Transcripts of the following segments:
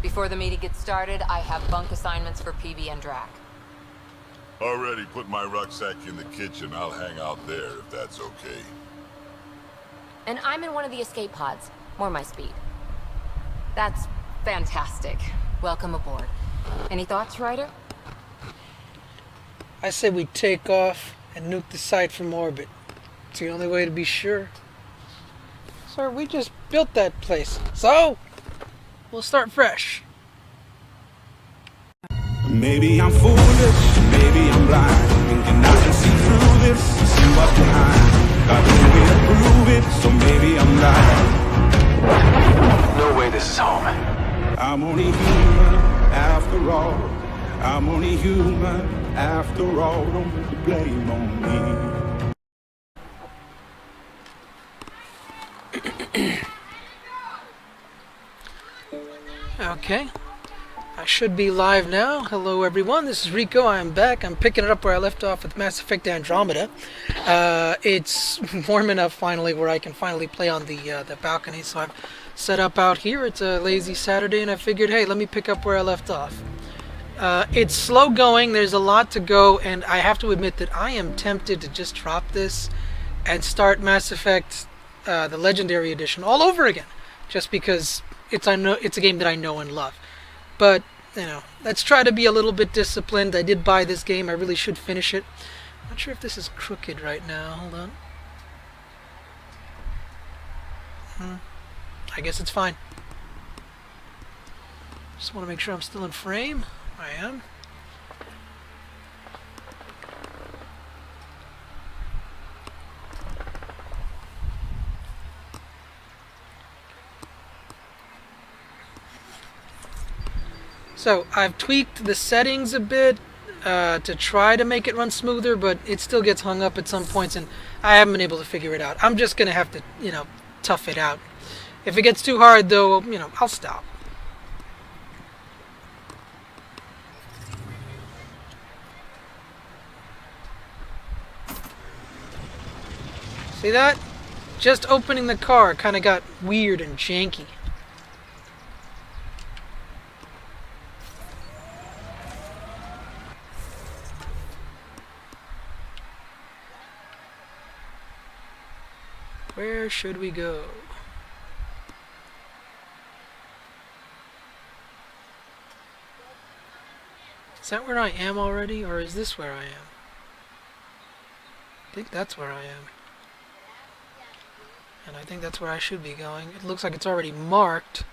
Before the meeting gets started, I have bunk assignments for PB and Drac. Already put my rucksack in the kitchen. I'll hang out there if that's okay. And I'm in one of the escape pods. More my speed. That's fantastic. Welcome aboard. Any thoughts, Ryder? I say we take off and nuke the site from orbit. It's the only way to be sure. Sir, we just built that place, so we'll start fresh. Maybe I'm foolish, maybe I'm blind, thinking I can see through this, see what's behind. Got no way to prove it, so maybe I'm right. No way this is home. I'm only human after all. I'm only human after all. Don't put the blame on me. Okay, I should be live now. Hello everyone, this is Rico. I am back. I'm picking it up where I left off with Mass Effect Andromeda. It's warm enough finally where I can finally play on the balcony, so I've set up out here. It's a lazy Saturday and I figured, hey, let me pick up where I left off. It's slow going, there's a lot to go, and I have to admit that I am tempted to just drop this and start Mass Effect the Legendary Edition all over again, just because it's a game that I know and love. But, you know, let's try to be a little bit disciplined. I did buy this game. I really should finish it. I'm not sure if this is crooked right now. Hold on. I guess it's fine. Just want to make sure I'm still in frame. I am. So, I've tweaked the settings a bit to try to make it run smoother, but it still gets hung up at some points, and I haven't been able to figure it out. I'm just going to have to, tough it out. If it gets too hard, though, I'll stop. See that? Just opening the car kind of got weird and janky. Where should we go? Is that where I am already, or is this where I am? I think that's where I am. And I think that's where I should be going. It looks like it's already marked.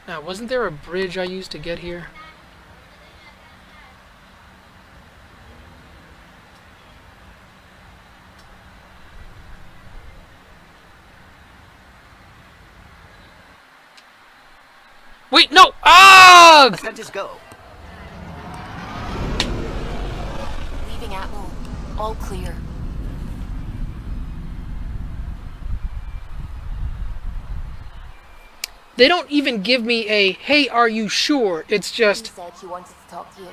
Now, wasn't there a bridge I used to get here? Wait, no! Ah! Just go. Leaving Atwell. All clear. They don't even give me a, hey, are you sure? It's just, She said she wanted to talk to you.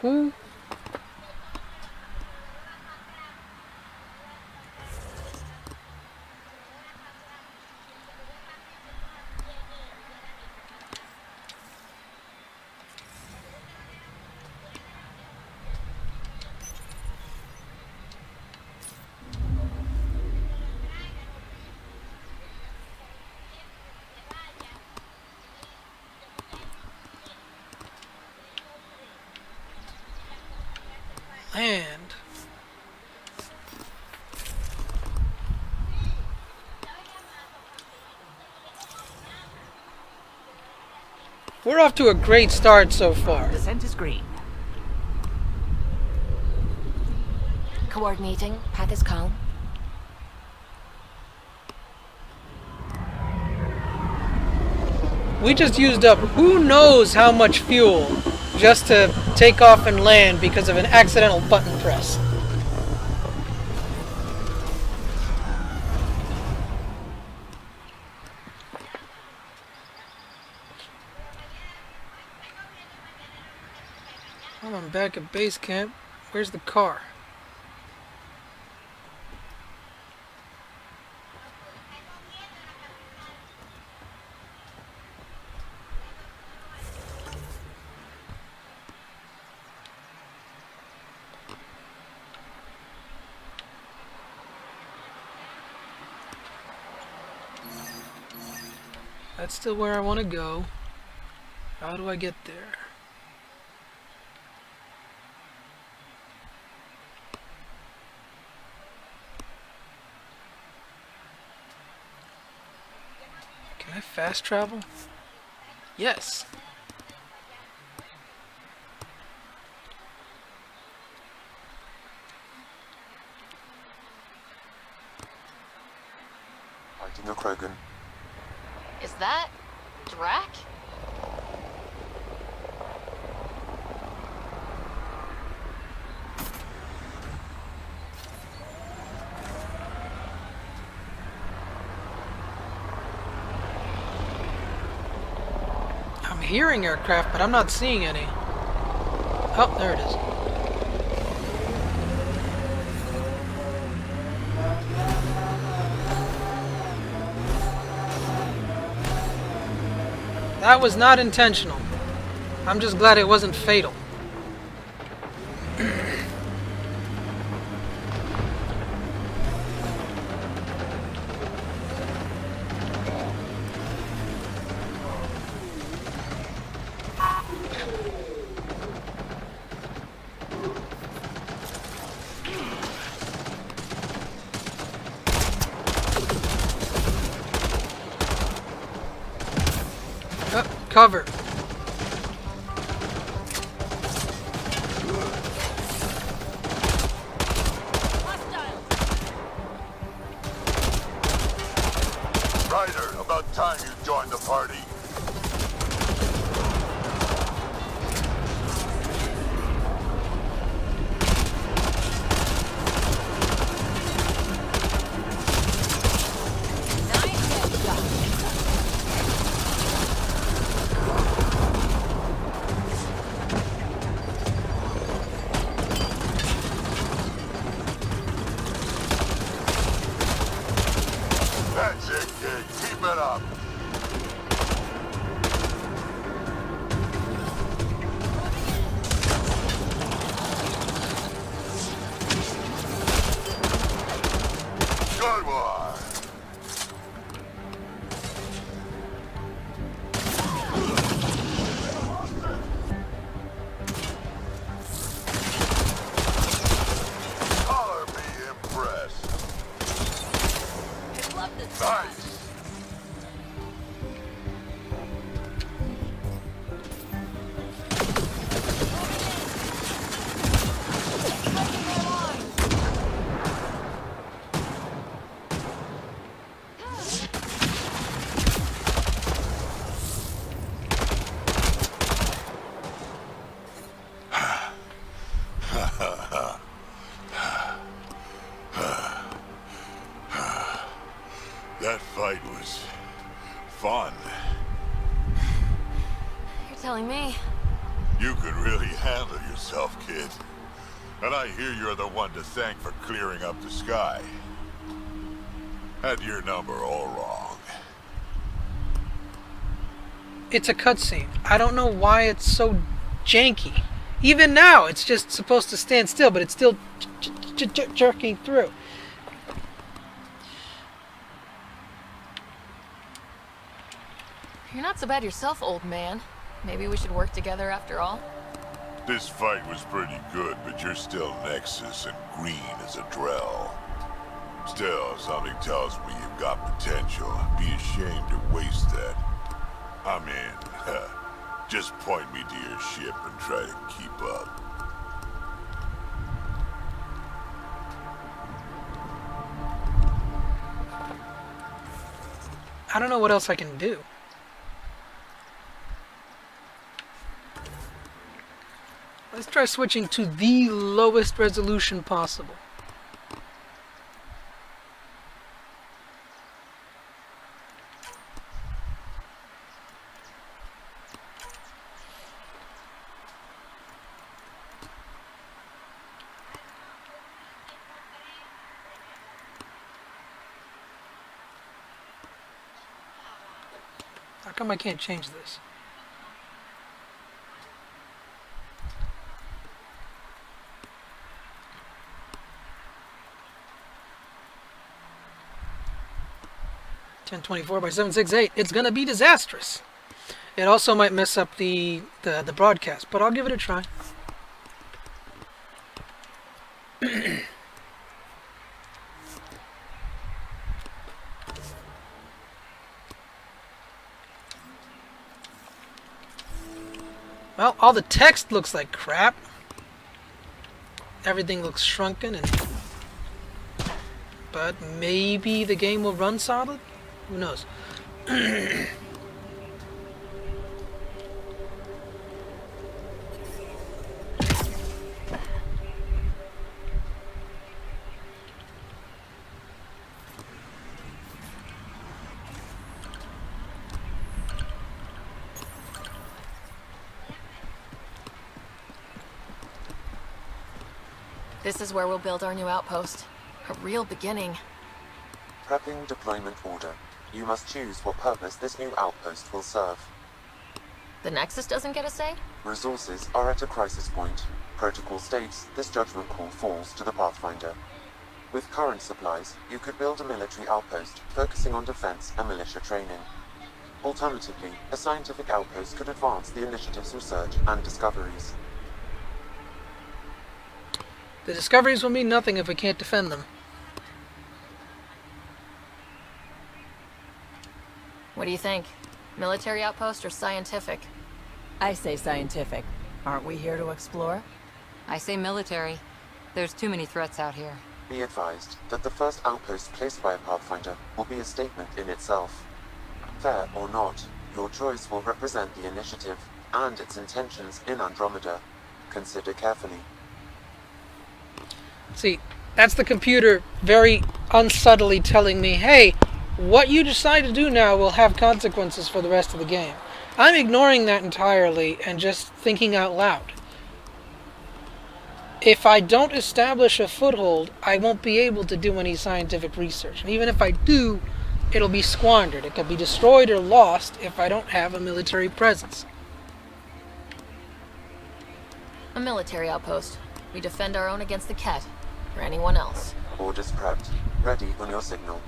who? Land. We're off to a great start so far. Descent is green. Coordinating. Path is calm. We just used up who knows how much fuel just to take off and land because of an accidental button press. Well, I'm back at base camp. Where's the car? That's still where I want to go. How do I get there? Can I fast travel? Yes. Is that Drac? I'm hearing aircraft, but I'm not seeing any. Oh, there it is. That was not intentional. I'm just glad it wasn't fatal. Cover. Ryder, about time you joined the party. That's it, kid. Keep it up. Good one. Color me impressed. Nice. That fight was fun. You're telling me. You could really handle yourself, kid. And I hear you're the one to thank for clearing up the sky. Had your number all wrong. It's a cutscene. I don't know why it's so janky. Even now, it's just supposed to stand still, but it's still jerking through. You're not so bad yourself, old man. Maybe we should work together after all. This fight was pretty good, but you're still Nexus and green as a Drell. Still, something tells me you've got potential. Be ashamed to waste that. I mean, just point me to your ship and try to keep up. I don't know what else I can do. Let's try switching to the lowest resolution possible. How come I can't change this? 1024 by 768. It's gonna be disastrous. It also might mess up the broadcast, but I'll give it a try. Well, all the text looks like crap. Everything looks shrunken, but maybe the game will run solid? Who knows? This is where we'll build our new outpost. A real beginning. Prepping deployment order. You must choose what purpose this new outpost will serve. The Nexus doesn't get a say? Resources are at a crisis point. Protocol states this judgment call falls to the Pathfinder. With current supplies, you could build a military outpost focusing on defense and militia training. Alternatively, a scientific outpost could advance the initiative's research and discoveries. The discoveries will mean nothing if we can't defend them. What do you think? Military outpost or scientific? I say scientific. Aren't we here to explore? I say military. There's too many threats out here. Be advised that the first outpost placed by a Pathfinder will be a statement in itself. Fair or not, your choice will represent the initiative and its intentions in Andromeda. Consider carefully. See, that's the computer very unsubtly telling me, hey, what you decide to do now will have consequences for the rest of the game. I'm ignoring that entirely and just thinking out loud. If I don't establish a foothold, I won't be able to do any scientific research. And even if I do, it'll be squandered. It could be destroyed or lost if I don't have a military presence. A military outpost. We defend our own against the Ket, or anyone else. Orders prepped. Ready on your signal.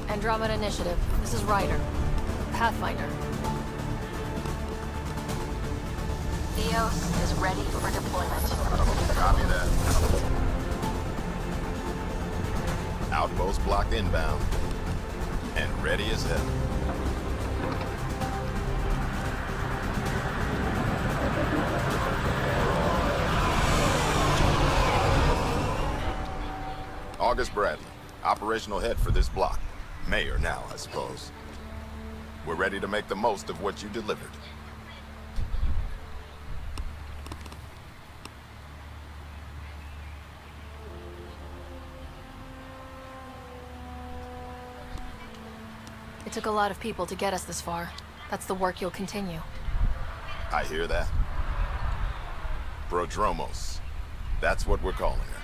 Andromeda Initiative. This is Ryder. Pathfinder. Eos is ready for deployment. Copy that. Outpost blocked inbound. And ready as hell. August Bradley, operational head for this block. Mayor now, I suppose. We're ready to make the most of what you delivered. It took a lot of people to get us this far. That's the work you'll continue. I hear that. Prodromos. That's what we're calling her.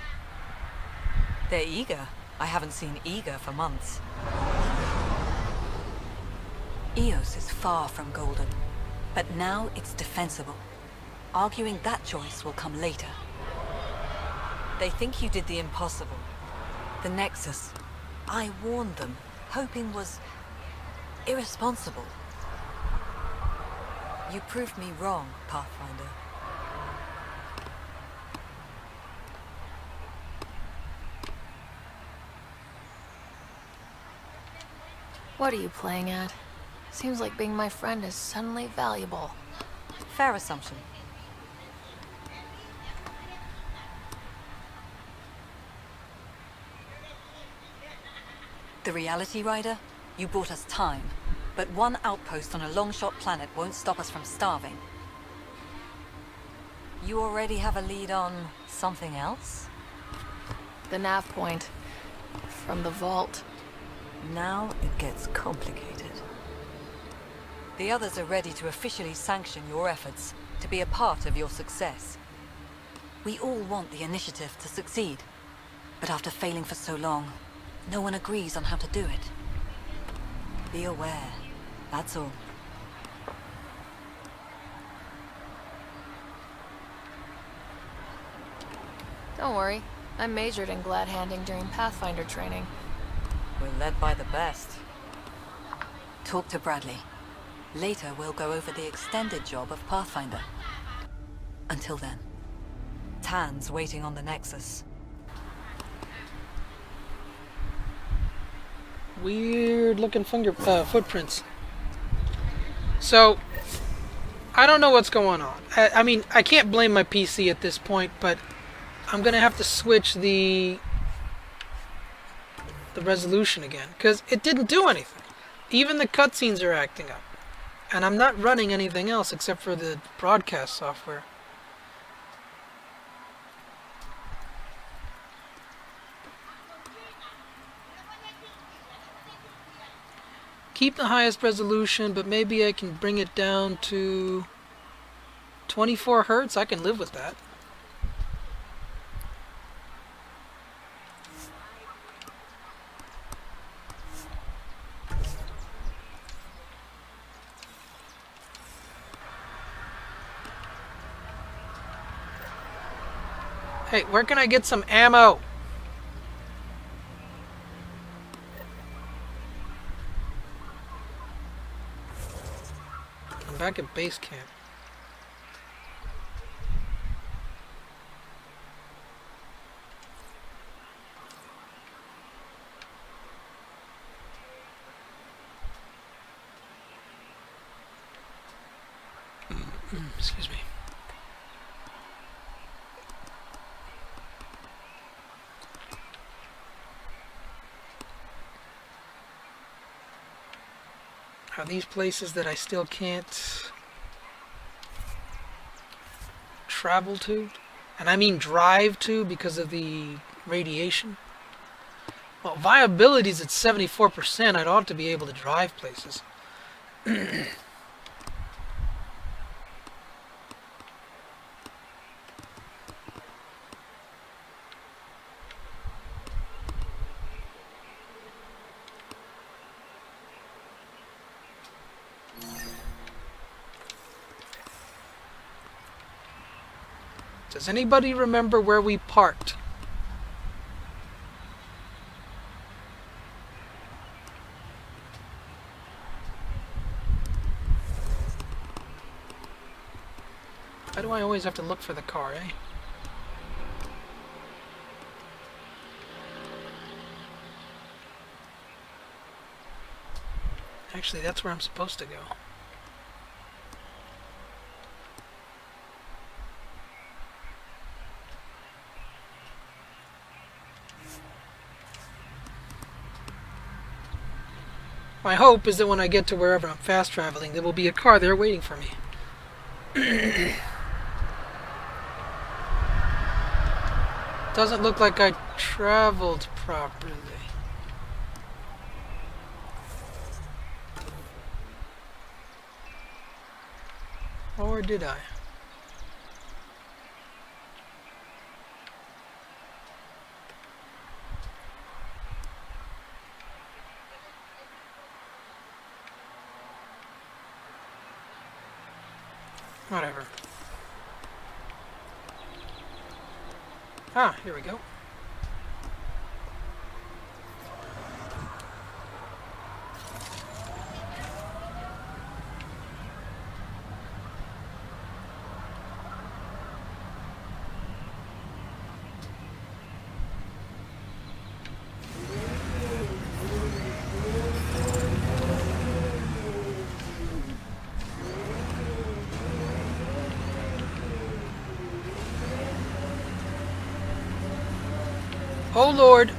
They're eager. I haven't seen eager for months. Eos is far from golden, but now it's defensible. Arguing that choice will come later. They think you did the impossible. The Nexus. I warned them, hoping was irresponsible. You proved me wrong, Pathfinder. What are you playing at? Seems like being my friend is suddenly valuable. Fair assumption. The reality, Ryder? You bought us time. But one outpost on a long-shot planet won't stop us from starving. You already have a lead on something else? The nav point. From the vault. Now it gets complicated. The others are ready to officially sanction your efforts, to be a part of your success. We all want the initiative to succeed, but after failing for so long, no one agrees on how to do it. Be aware. That's all. Don't worry. I majored in glad-handing during Pathfinder training. We're led by the best. Talk to Bradley. Later, we'll go over the extended job of Pathfinder. Until then, Tan's waiting on the Nexus. Weird looking footprints. So, I don't know what's going on. I mean, I can't blame my PC at this point, but I'm gonna have to switch the resolution again, because it didn't do anything. Even the cutscenes are acting up. And I'm not running anything else except for the broadcast software. Keep the highest resolution, but maybe I can bring it down to 24 Hertz. I can live with that. Hey, where can I get some ammo? I'm back at base camp. Excuse me. Are these places that I still can't travel to? And I mean drive to because of the radiation? Well, viability's at 74%. I'd ought to be able to drive places. Does anybody remember where we parked? Why do I always have to look for the car, eh? Actually, that's where I'm supposed to go. My hope is that when I get to wherever I'm fast traveling, there will be a car there waiting for me. Doesn't look like I traveled properly. Or did I? Whatever. Ah, here we go. Oh Lord!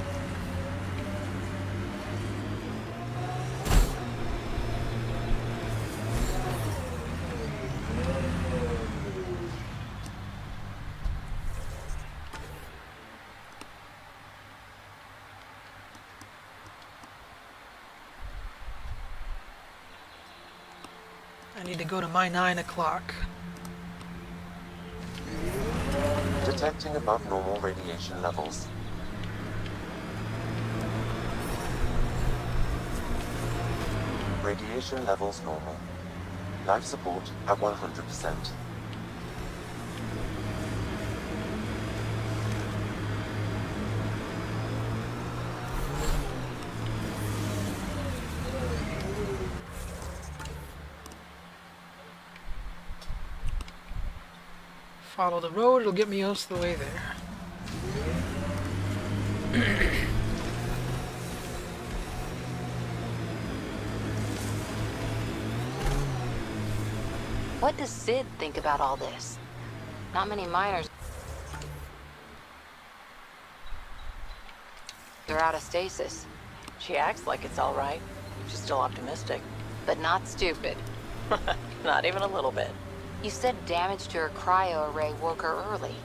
I need to go to my 9 o'clock. Detecting above normal radiation levels. Radiation levels normal. Life support at 100%. Follow the road, it'll get me most of the way there. What does Sid think about all this? Not many miners are out of stasis, She acts like it's all right. She's still optimistic. but not stupid. Not even a little bit. You said damage to her cryo array woke her early.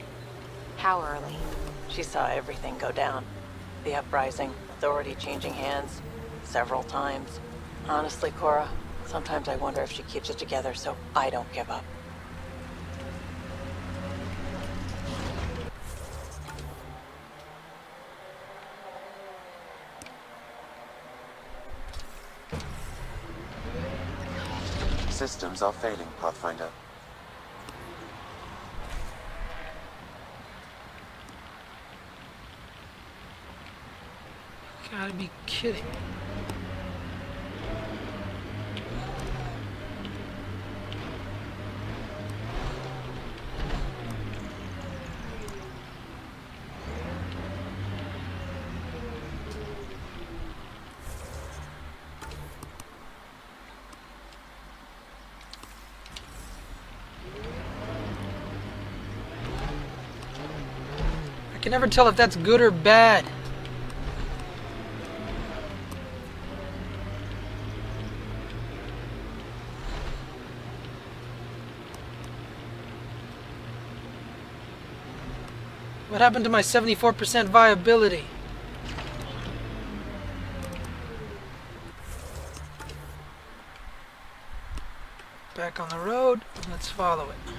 How early? She saw everything go down. The uprising, authority changing hands, several times. Honestly, Cora, sometimes I wonder if she keeps it together so I don't give up. Systems are failing, Pathfinder. Gotta be kidding. I can never tell if that's good or bad. What happened to my 74% viability? Back on the road. Let's follow it.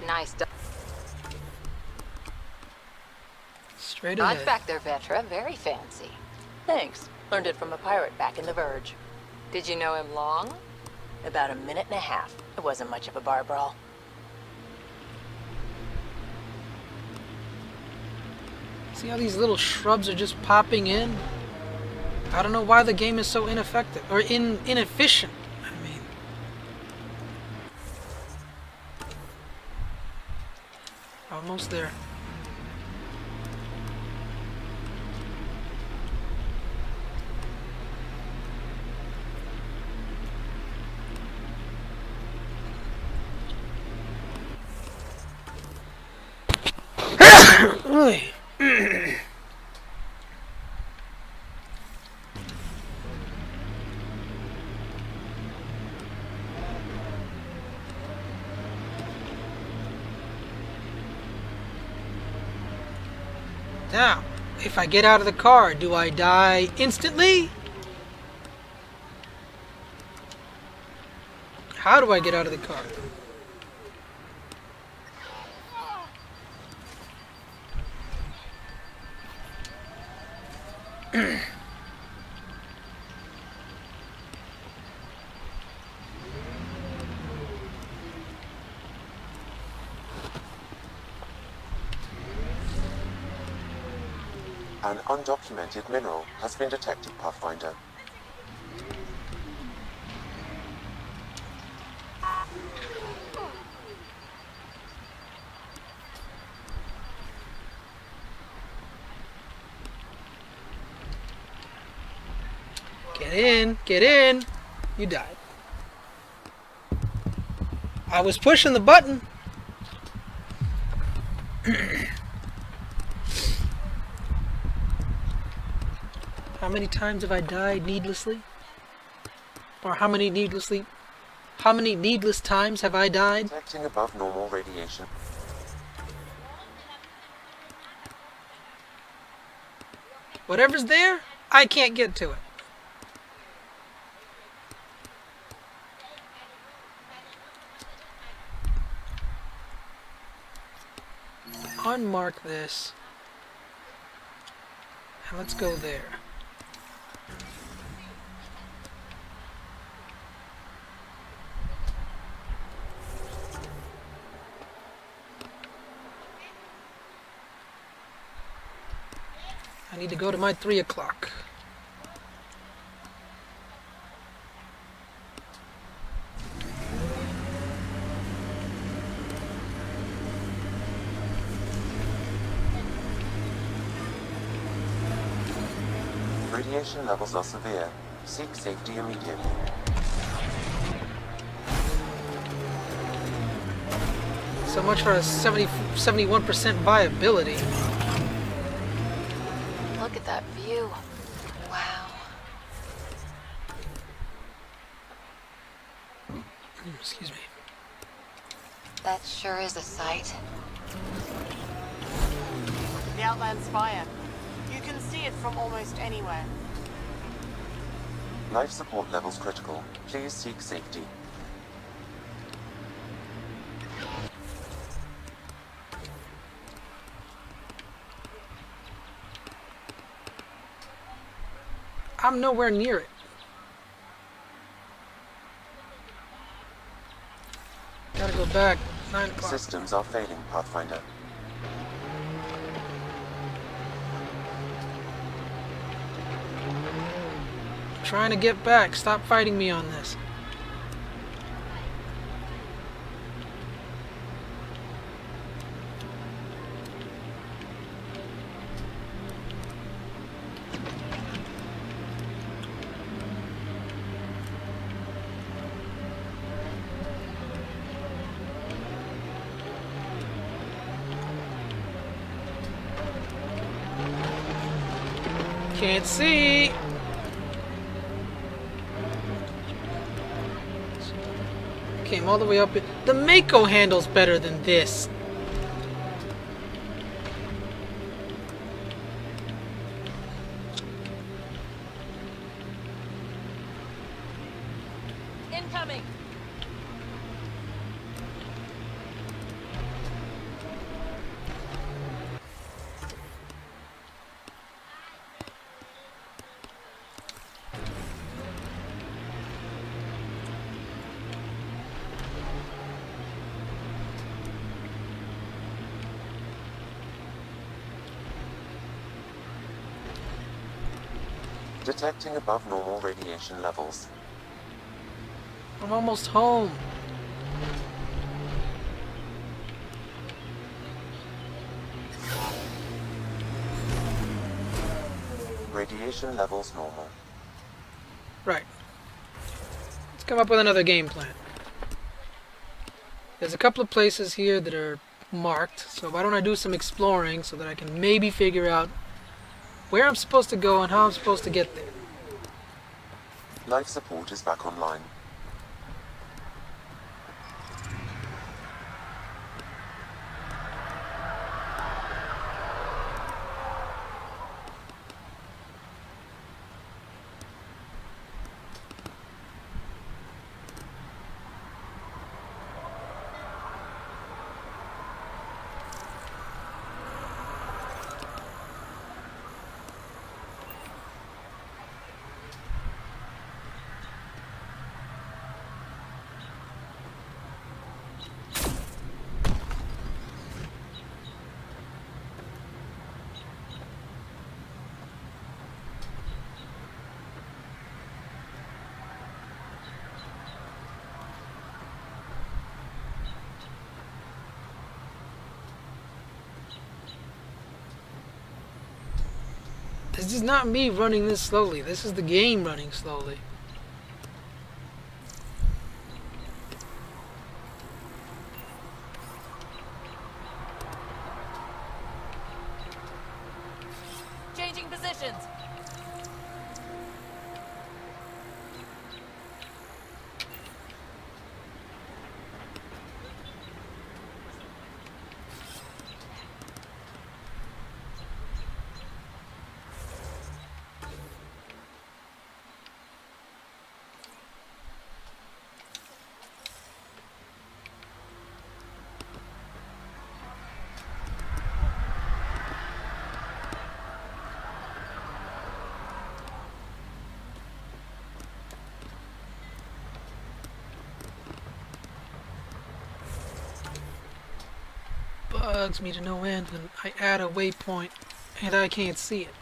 Nice. Straight Nice ahead. back there, Vetra. Very fancy. Thanks. Learned it from a pirate back in the Verge. Did you know him long? About a minute and a half. It wasn't much of a bar brawl. See how these little shrubs are just popping in? I don't know why the game is so ineffective or inefficient. I mean, almost there. Oy. Now, if I get out of the car, do I die instantly? How do I get out of the car? An undocumented mineral has been detected, Pathfinder. Get in. Get in. You died. I was pushing the button. How many times have I died needlessly? Or how many needless times have I died? Detecting above normal radiation. Whatever's there, I can't get to it. Unmark this. And let's go there. I need to go to my 3 o'clock. Radiation levels are severe. Seek safety immediately. So much for a 71% viability. Look at that view. Wow. Excuse me. That sure is a sight. The Outland Spire. You can see it from almost anywhere. Life support levels critical. Please seek safety. I'm nowhere near it. Gotta go back. 9 o'clock. Systems are failing, Pathfinder. Trying to get back. Stop fighting me on this. Can't see. Came all the way up. The Mako handle's better than this. Incoming. Detecting above normal radiation levels. I'm almost home. Radiation levels normal. Right. Let's come up with another game plan. There's a couple of places here that are marked, so why don't I do some exploring so that I can maybe figure out where I'm supposed to go and how I'm supposed to get there. Life support is back online. This is not me running this slowly. This is the game running slowly. Changing positions. Bugs me to no end when I add a waypoint and I can't see it.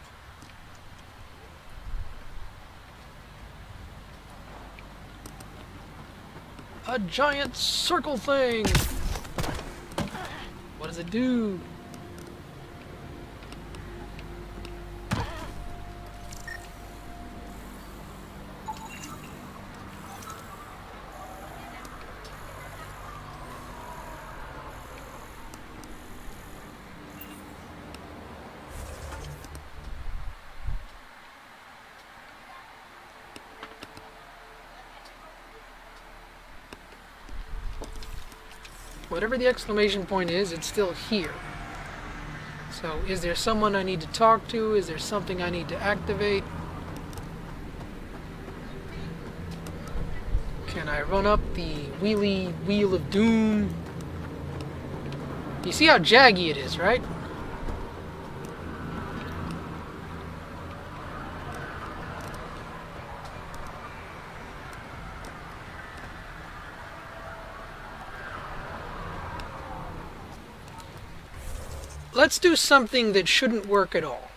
A giant circle thing! What does it do? Whatever the exclamation point is, it's still here. So, is there someone I need to talk to? Is there something I need to activate? Can I run up the wheelie wheel of doom? You see how jaggy it is, right? Let's do something that shouldn't work at all.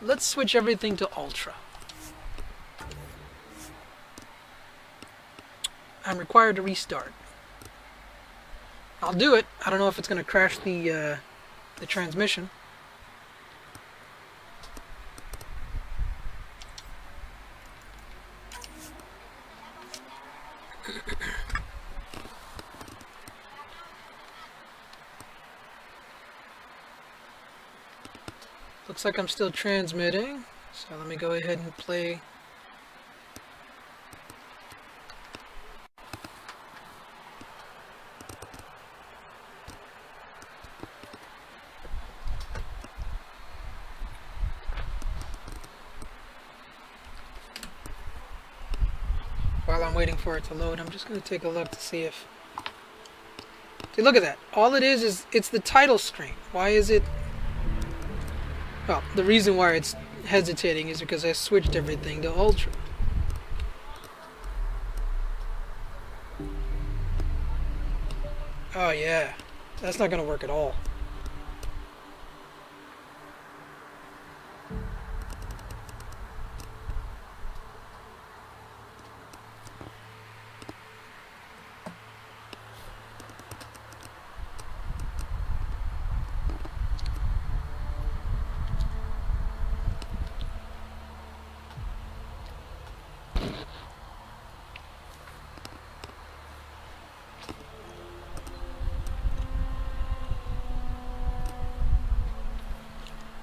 Let's switch everything to Ultra. I'm required to restart. I'll do it. I don't know if it's going to crash the transmission. Looks like I'm still transmitting, so let me go ahead and play. While I'm waiting for it to load, I'm just going to take a look to see if... See, look at that. All it is it's the title screen. Why is it... Well, the reason why it's hesitating is because I switched everything to Ultra. Oh yeah, that's not going to work at all.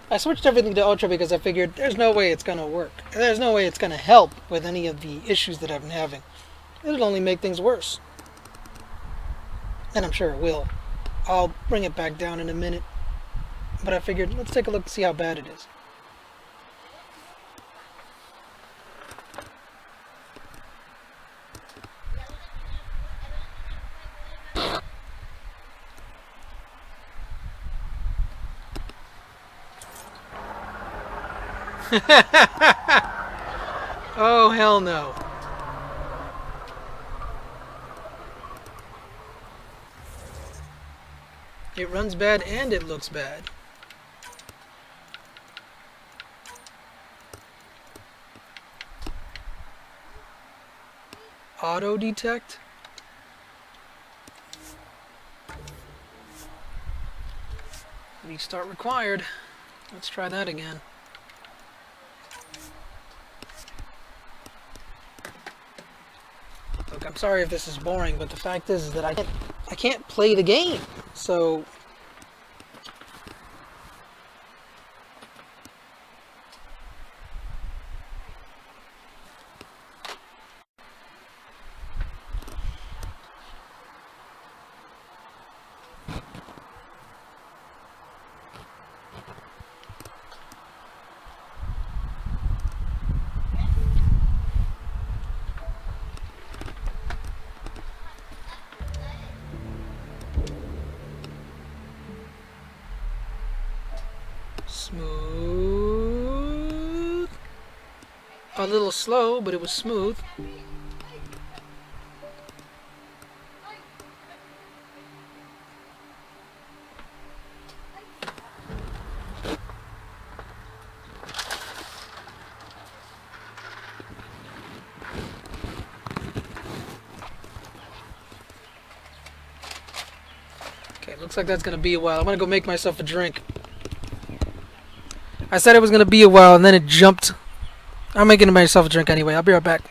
I switched everything to Ultra because I figured there's no way it's going to work. There's no way it's going to help with any of the issues that I've been having. It'll only make things worse. And I'm sure it will. I'll bring it back down in a minute. But I figured, let's take a look to see how bad it is. Oh, hell no. It runs bad and it looks bad. auto detect. Restart required. Let's try that again. Look, I'm sorry if this is boring, but the fact is that I can't play the game. So smooth. A little slow, but it was smooth. Okay, looks like that's gonna be a while. I'm gonna go make myself a drink. I said it was gonna be a while, and then it jumped. I'm making myself a drink anyway. I'll be right back.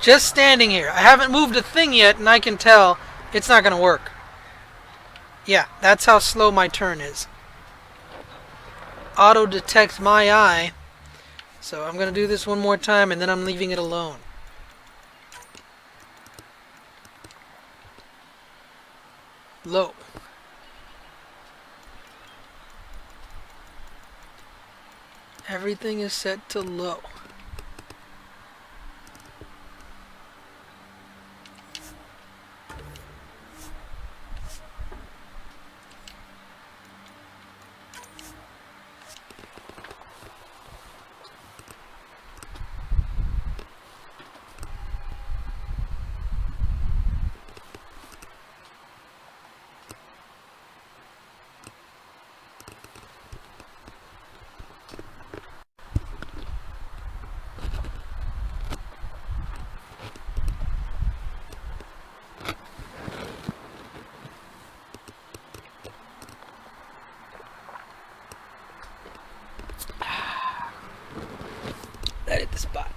Just standing here. I haven't moved a thing yet, and I can tell it's not going to work. Yeah, that's how slow my turn is. Auto detects my eye. So I'm going to do this one more time, and then I'm leaving it alone. Low. Everything is set to low. That hit the spot.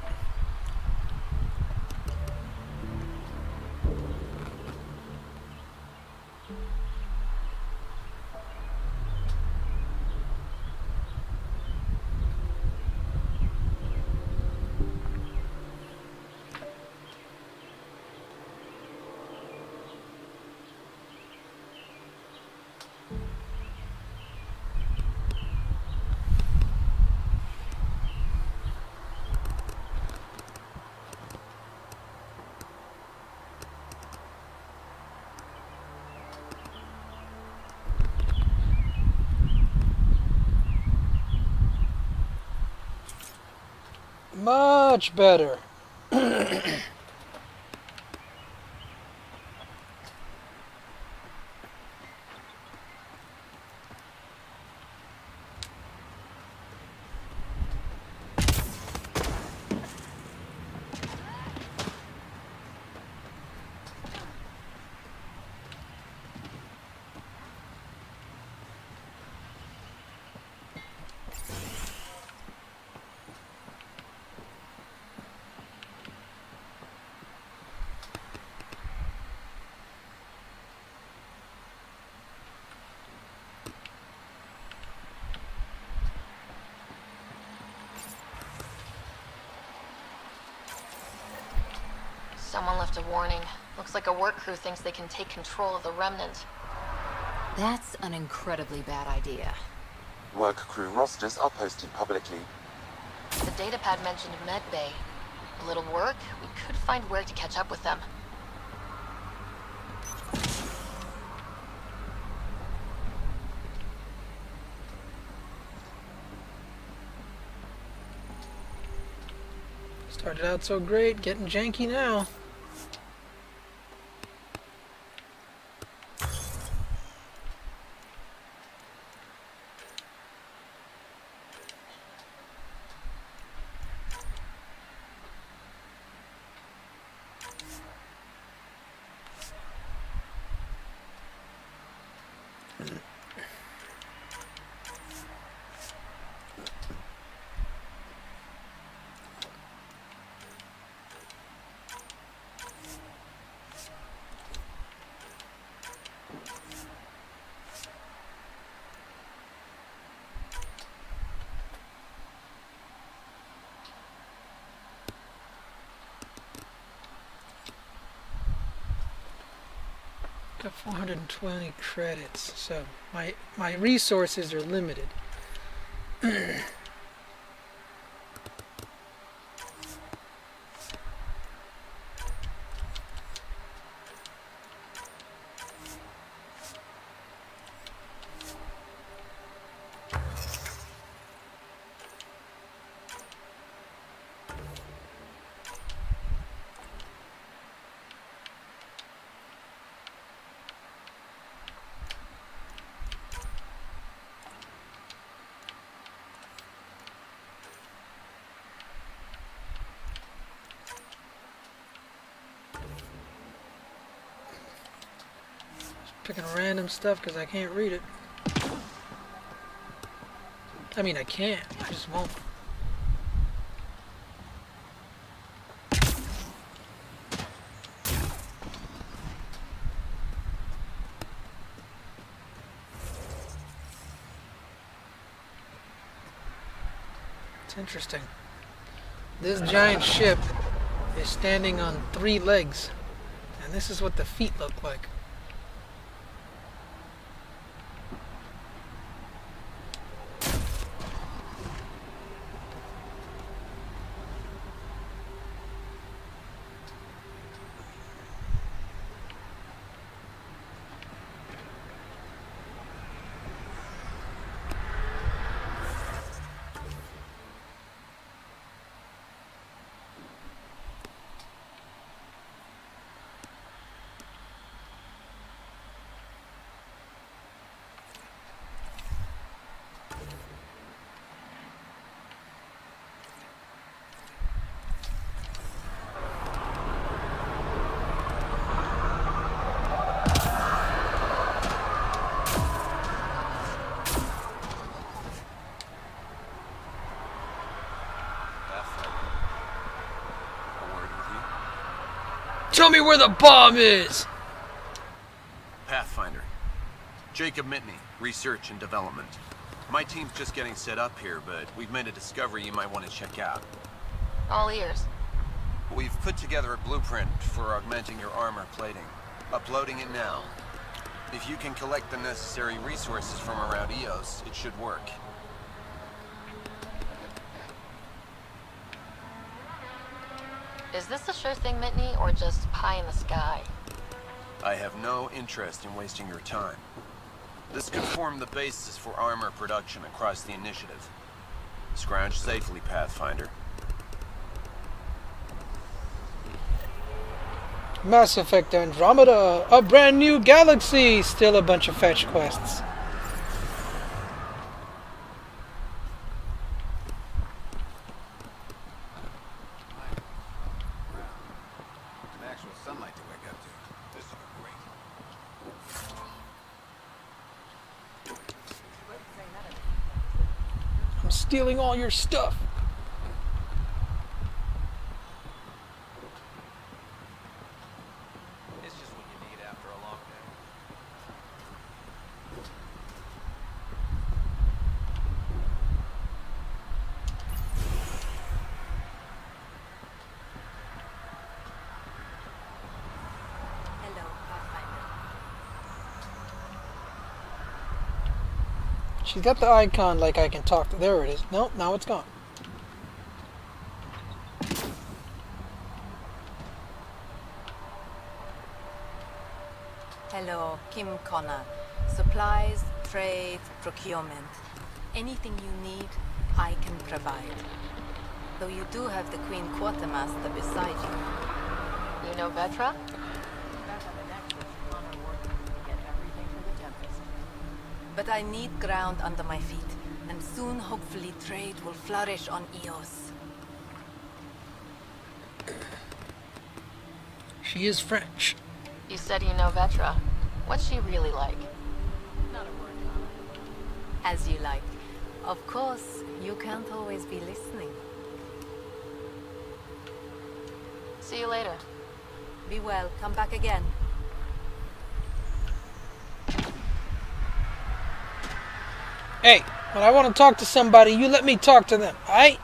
Much better. Someone left a warning. Looks like a work crew thinks they can take control of the remnant. That's an incredibly bad idea. Work crew rosters are posted publicly. The datapad mentioned Med Bay. A little work, we could find where to catch up with them. Started out so great, getting janky now. Got 420 credits, so my resources are limited. Picking random stuff because I can't read it. I mean, I can, I just won't. It's interesting. This giant ship is standing on 3 legs, and this is what the feet look like. Tell me where the bomb is! Pathfinder. Jacob Mitney, Research and Development. My team's just getting set up here, but we've made a discovery you might want to check out. All ears. We've put together a blueprint for augmenting your armor plating. Uploading it now. If you can collect the necessary resources from around Eos, it should work. Is this a sure thing, Mitney, or just pie in the sky? I have no interest in wasting your time. This could form the basis for armor production across the initiative. Scrounge safely, Pathfinder. Mass Effect Andromeda, a brand new galaxy! Still a bunch of fetch quests. Actual sunlight to wake up to. This will be great. I'm stealing all your stuff. It's just what you need after a long day. Hello, Pathfinder. She's got the icon like I can talk to. There it is. Nope, now it's gone. Hello, Kim Connor. Supplies, trade, procurement. Anything you need, I can provide. Though you do have the Queen Quartermaster beside you. You know Vetra? But I need ground under my feet, and soon hopefully trade will flourish on Eos. She is French. You said you know Vetra. What's she really like? As you like. Of course, you can't always be listening. See you later. Be well, come back again. Hey, when I want to talk to somebody, you let me talk to them, alright?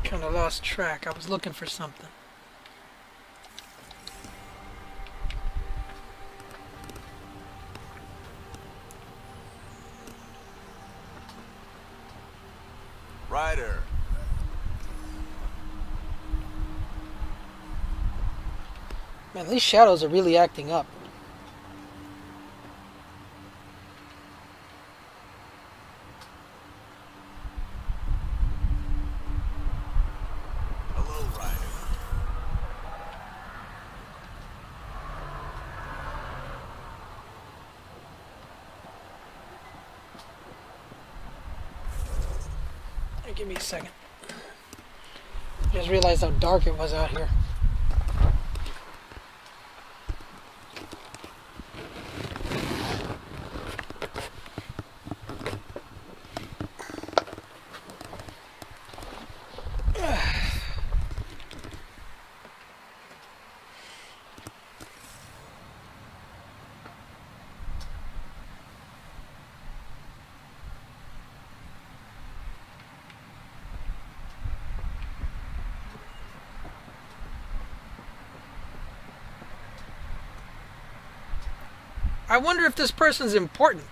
Kind of lost track. I was looking for something. Ryder. Man, these shadows are really acting up. Hello, Ryder. Hey, give me a second. Just realized how dark it was out here. I wonder if this person's important.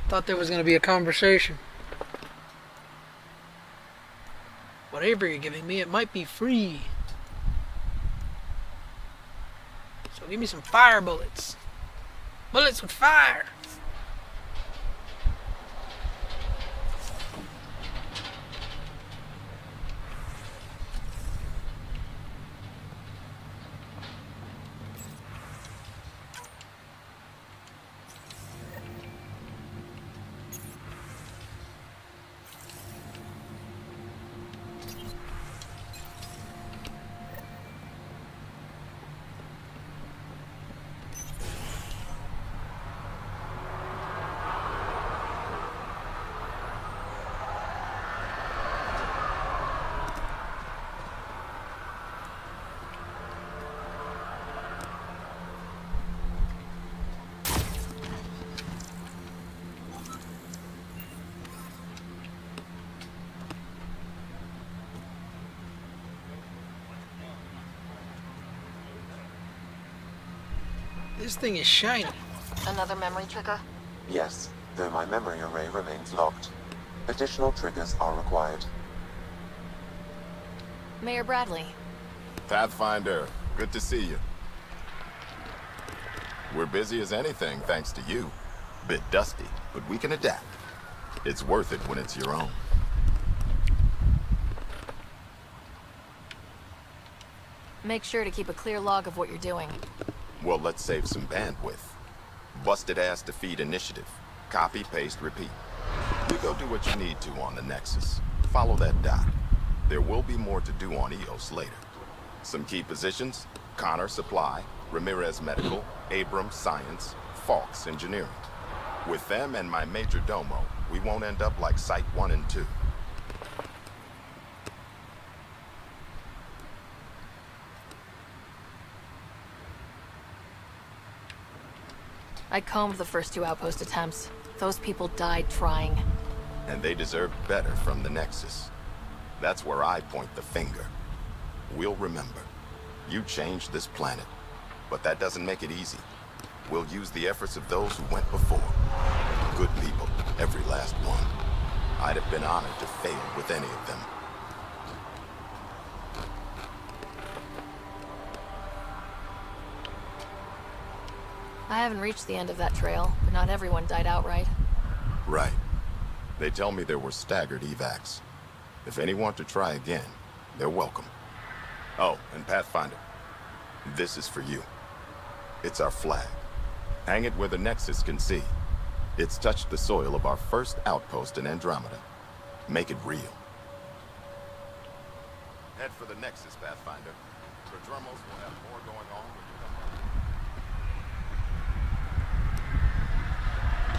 Thought there was going to be a conversation. Whatever you're giving me, it might be free. So give me some fire bullets. Bullets with fire. This thing is shiny. Another memory trigger? Yes, though my memory array remains locked. Additional triggers are required. Mayor Bradley. Pathfinder, good to see you. We're busy as anything, thanks to you. Bit dusty, but we can adapt. It's worth it when it's your own. Make sure to keep a clear log of what you're doing. Well, let's save some bandwidth. Busted ass defeat initiative. Copy, paste, repeat. You go do what you need to on the Nexus. Follow that dot. There will be more to do on EOS later. Some key positions: Connor Supply, Ramirez Medical, Abrams Science, Falks Engineering. With them and my major domo, we won't end up like Site 1 and 2. I combed the first 2 outpost attempts. Those people died trying. And they deserved better from the Nexus. That's where I point the finger. We'll remember. You changed this planet. But that doesn't make it easy. We'll use the efforts of those who went before. Good people, every last one. I'd have been honored to fail with any of them. I haven't reached the end of that trail, but not everyone died outright. Right. They tell me there were staggered evacs. If any want to try again, they're welcome. Oh, and Pathfinder, this is for you. It's our flag. Hang it where the Nexus can see. It's touched the soil of our first outpost in Andromeda. Make it real. Head for the Nexus, Pathfinder. Prodromos will have more going on when you come home.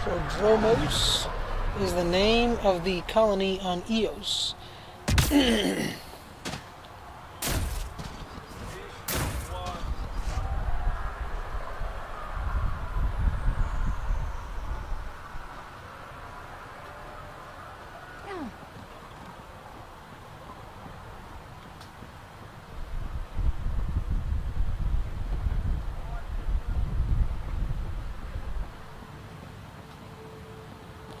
Prodromos is the name of the colony on Eos.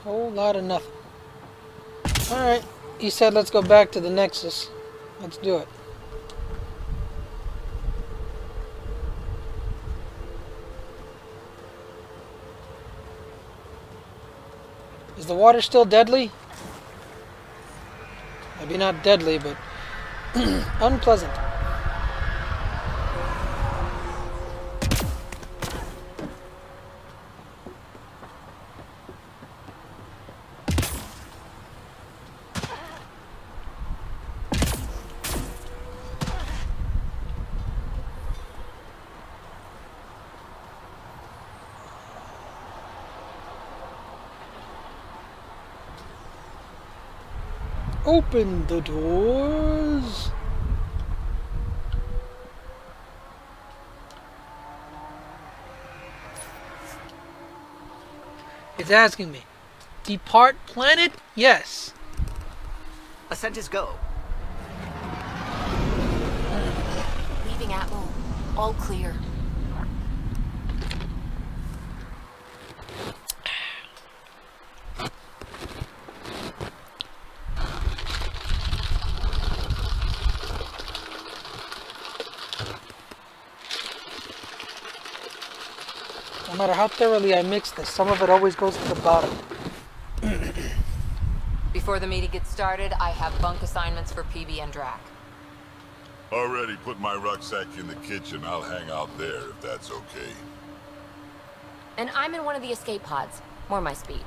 Whole lot of nothing. Alright, he said let's go back to the Nexus. Let's do it. Is the water still deadly? Maybe not deadly, but unpleasant. Open the doors. It's asking me, depart planet? Yes. Ascent is go. Leaving Atwell. All clear. No matter how thoroughly I mix this, some of it always goes to the bottom. Before the meeting gets started, I have bunk assignments for PB and Drac. Already put my rucksack in the kitchen. I'll hang out there if that's okay. And I'm in one of the escape pods. More my speed.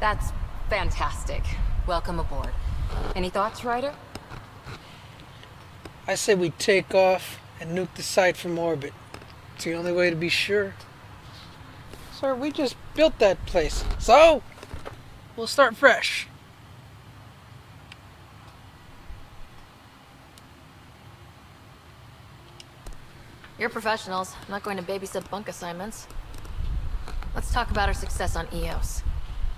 That's fantastic. Welcome aboard. Any thoughts, Ryder? I say we take off and nuke the site from orbit. It's the only way to be sure. Sir, we just built that place. So, we'll start fresh. You're professionals. I'm not going to babysit bunk assignments. Let's talk about our success on Eos.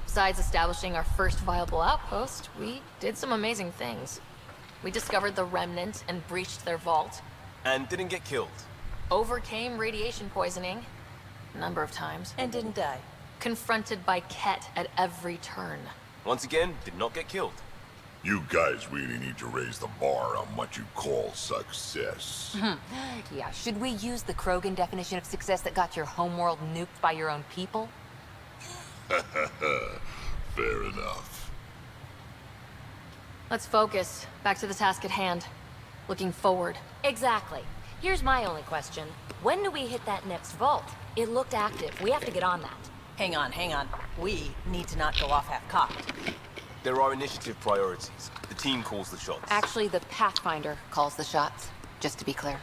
Besides establishing our first viable outpost, we did some amazing things. We discovered the Remnant and breached their vault. And didn't get killed. Overcame radiation poisoning a number of times. And didn't die. Confronted by Ket at every turn. Once again, did not get killed. You guys really need to raise the bar on what you call success. Yeah, should we use the Krogan definition of success that got your homeworld nuked by your own people? Fair enough. Let's focus. Back to the task at hand. Looking forward. Exactly. Here's my only question. When do we hit that next vault? It looked active. We have to get on that. Hang on. We need to not go off half-cocked. There are initiative priorities. The team calls the shots. Actually, the Pathfinder calls the shots, just to be clear.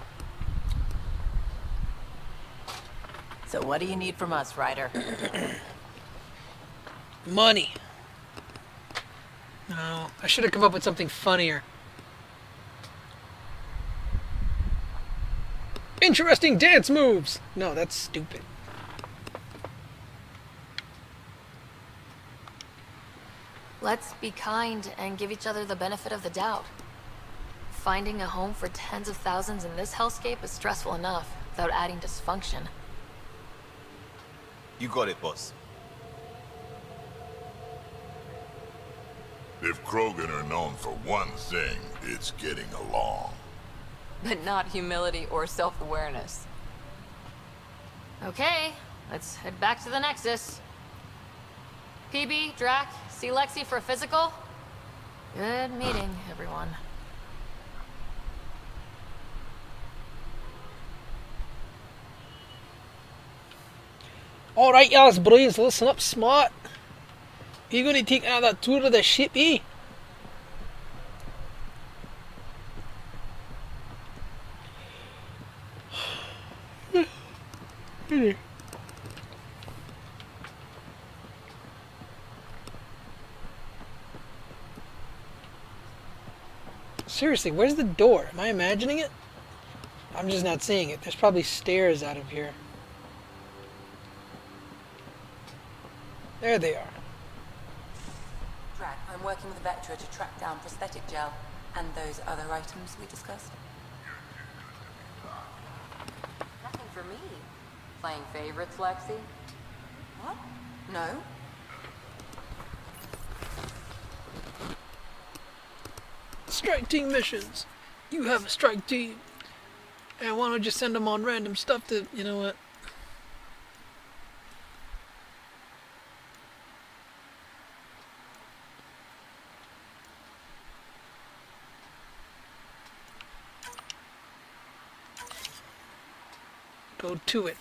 So what do you need from us, Ryder? Money. No, I should have come up with something funnier. Interesting dance moves! No, that's stupid. Let's be kind and give each other the benefit of the doubt. Finding a home for tens of thousands in this hellscape is stressful enough, without adding dysfunction. You got it, boss. If Krogan are known for one thing, it's getting along. But not humility or self-awareness. Okay, let's head back to the Nexus. PB, Drac, see Lexi for a physical? Good meeting, everyone. Alright, y'all's brains, listen up, smart. You gonna take another tour of the ship, eh? Seriously, where's the door? Am I imagining it? I'm just not seeing it. There's probably stairs out of here. There they are. Drac, I'm working with Vectra to track down prosthetic gel and those other items we discussed. Nothing for me. Playing favorites, Lexi? What? No? Strike team missions. You have a strike team. And why don't you send them on random stuff to, you know what? Go to it.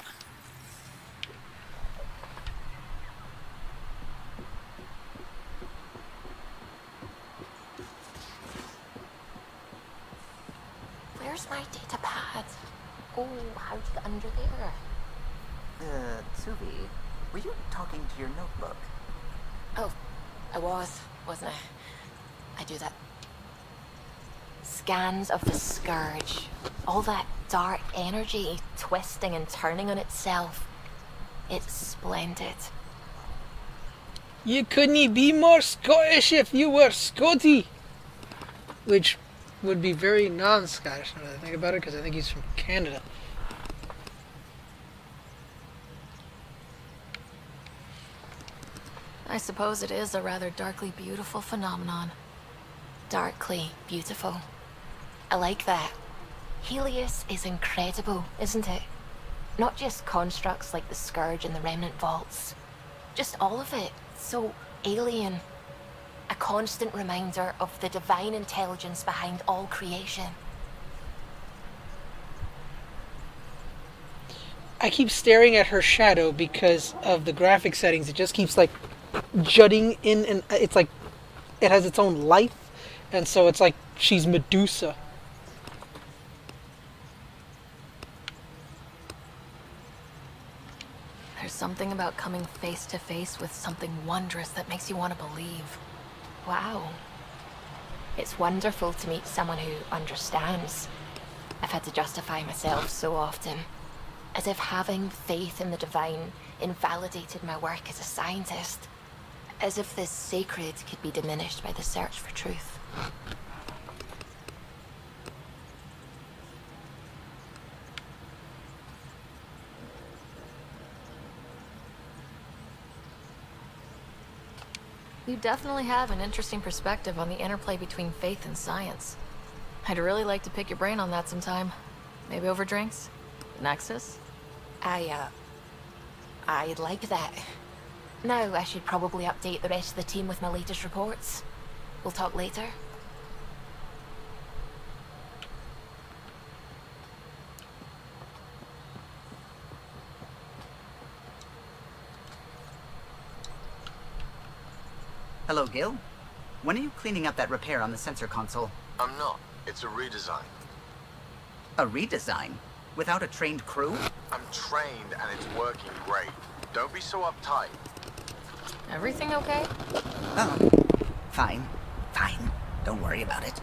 Where's my data pad? Oh, how'd you get under there? Suvi, were you talking to your notebook? Oh, I wasn't I? I do that. Scans of the Scourge. All that dark energy twisting and turning on itself. It's splendid. You couldn't be more Scottish if you were Scotty. Which would be very non-Scottish now that I think about it, because I think he's from Canada. I suppose it is a rather darkly beautiful phenomenon. Darkly beautiful. I like that. Helios is incredible, isn't it? Not just constructs like the Scourge and the Remnant Vaults. Just all of it. So alien. A constant reminder of the divine intelligence behind all creation. I keep staring at her shadow because of the graphic settings. It just keeps like jutting in, and it's like it has its own life, and so it's like she's Medusa. There's something about coming face to face with something wondrous that makes you want to believe. Wow. It's wonderful to meet someone who understands. I've had to justify myself so often. As if having faith in the divine invalidated my work as a scientist. As if this sacred could be diminished by the search for truth. You definitely have an interesting perspective on the interplay between faith and science. I'd really like to pick your brain on that sometime. Maybe over drinks? Nexus? I'd like that. Now I should probably update the rest of the team with my latest reports. We'll talk later. Hello, Gil. When are you cleaning up that repair on the sensor console? I'm not. It's a redesign. A redesign? Without a trained crew? I'm trained and it's working great. Don't be so uptight. Everything okay? Oh, fine. Fine. Don't worry about it.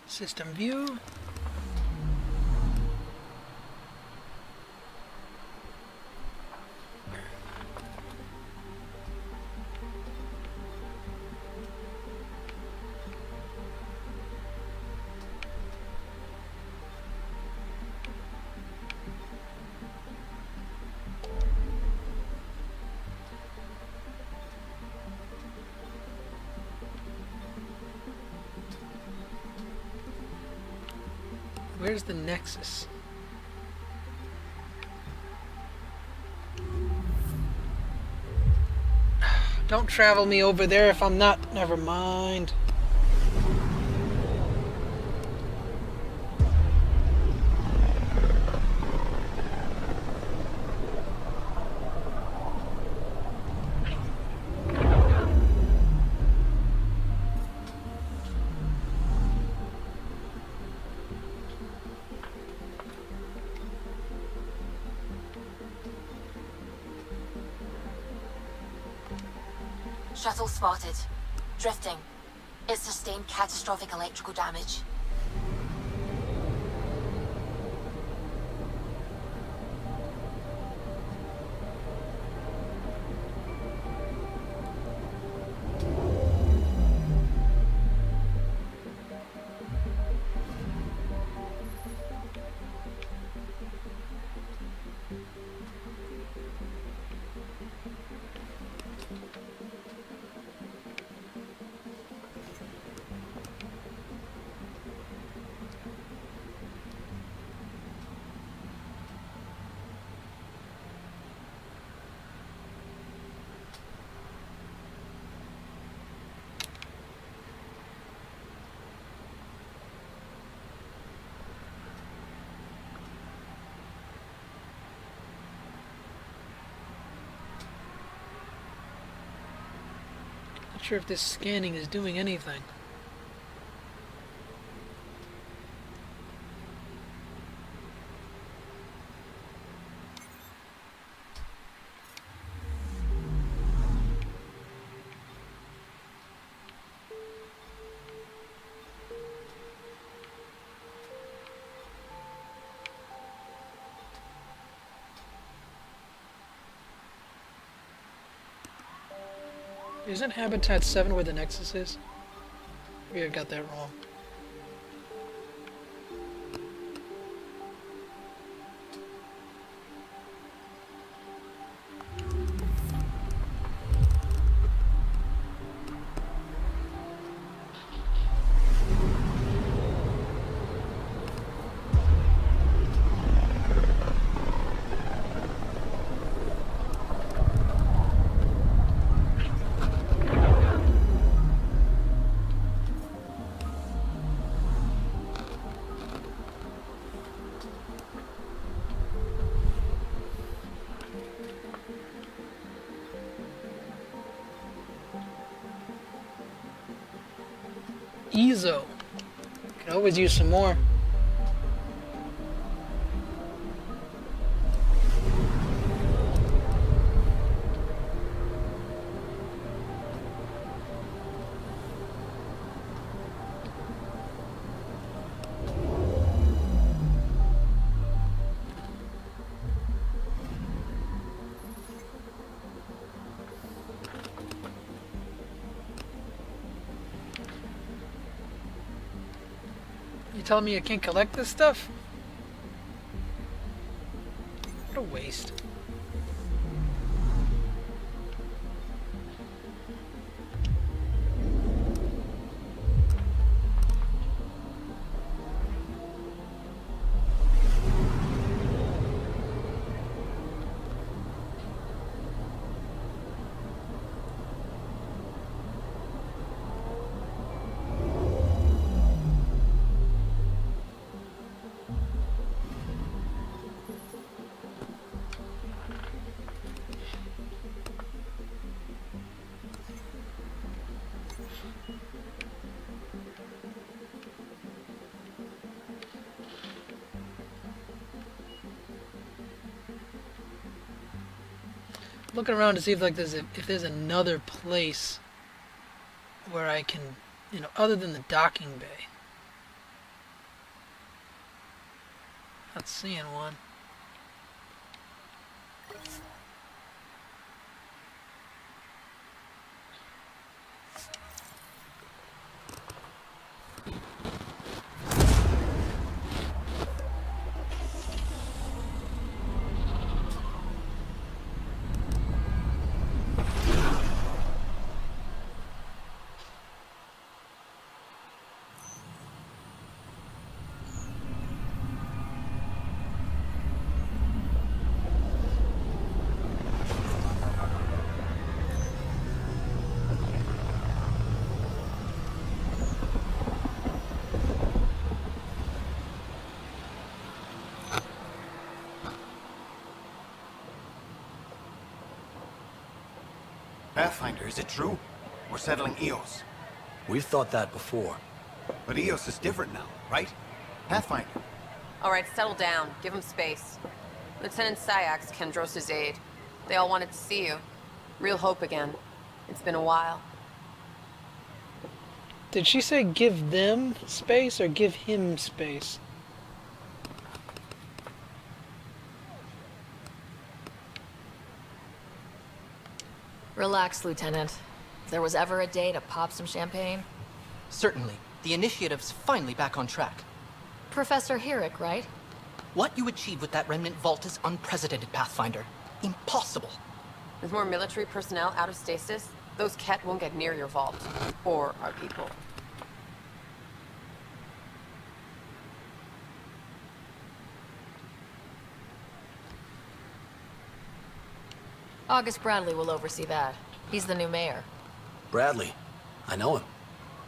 System view. Where's the Nexus? Don't travel me over there if I'm not. Never mind. Shuttle spotted. Drifting. It sustained catastrophic electrical damage. Not sure if this scanning is doing anything. Isn't Habitat 7 where the Nexus is? Maybe I got that wrong. Ezo. Can always use some more. You telling me I can't collect this stuff? What a waste. Looking around to see if like if there's another place where I can, you know, other than the docking bay. Not seeing one. Pathfinder, is it true? We're settling Eos. We've thought that before. But Eos is different now, right? Pathfinder. All right, settle down. Give him space. Lieutenant Syax, Kendros' aide. They all wanted to see you. Real hope again. It's been a while. Did she say give them space or give him space? Relax, Lieutenant. If there was ever a day to pop some champagne. Certainly. The initiative's finally back on track. Professor Herrick, right? What you achieved with that remnant vault is unprecedented, Pathfinder. Impossible. With more military personnel out of stasis, those Ket won't get near your vault. Or our people. August Bradley will oversee that. He's the new mayor. Bradley. I know him.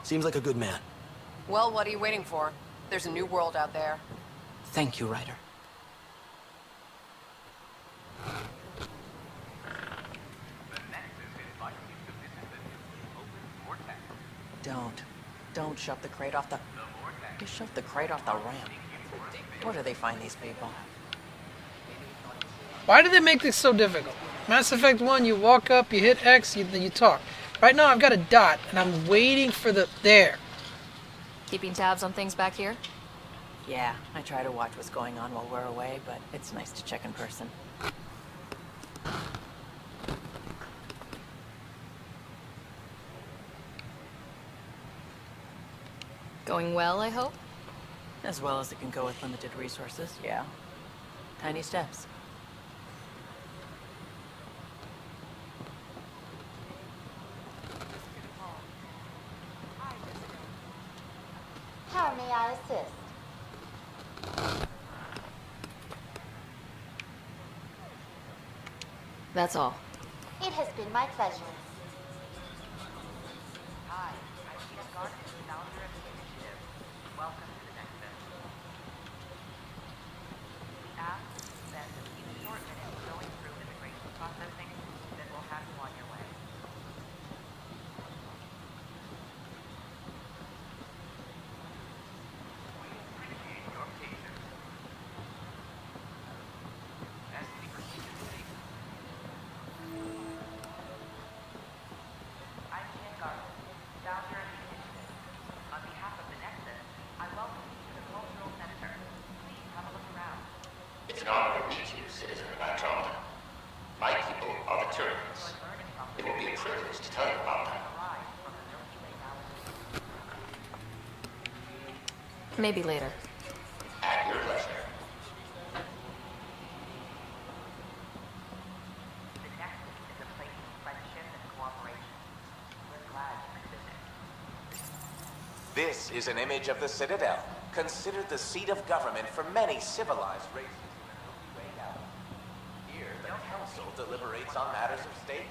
Seems like a good man. Well, what are you waiting for? There's a new world out there. Thank you, Ryder. Don't shove the crate off the... You shoved the crate off the ramp. Where do they find these people? Why did they make this so difficult? Mass Effect 1, you walk up, you hit X, then you talk. Right now I've got a dot, and I'm waiting for the... There. Keeping tabs on things back here? Yeah, I try to watch what's going on while we're away, but it's nice to check in person. Going well, I hope? As well as it can go with limited resources, yeah. Tiny steps. How may I assist? That's all. It has been my pleasure. It's an honor to meet you, citizen of Andromeda. My people are the Turians. It will be a privilege to tell you about them. Maybe later. At your pleasure. This is an image of the Citadel, considered the seat of government for many civilized races in the Milky Way galaxy. Here, the Council deliberates on matters of state.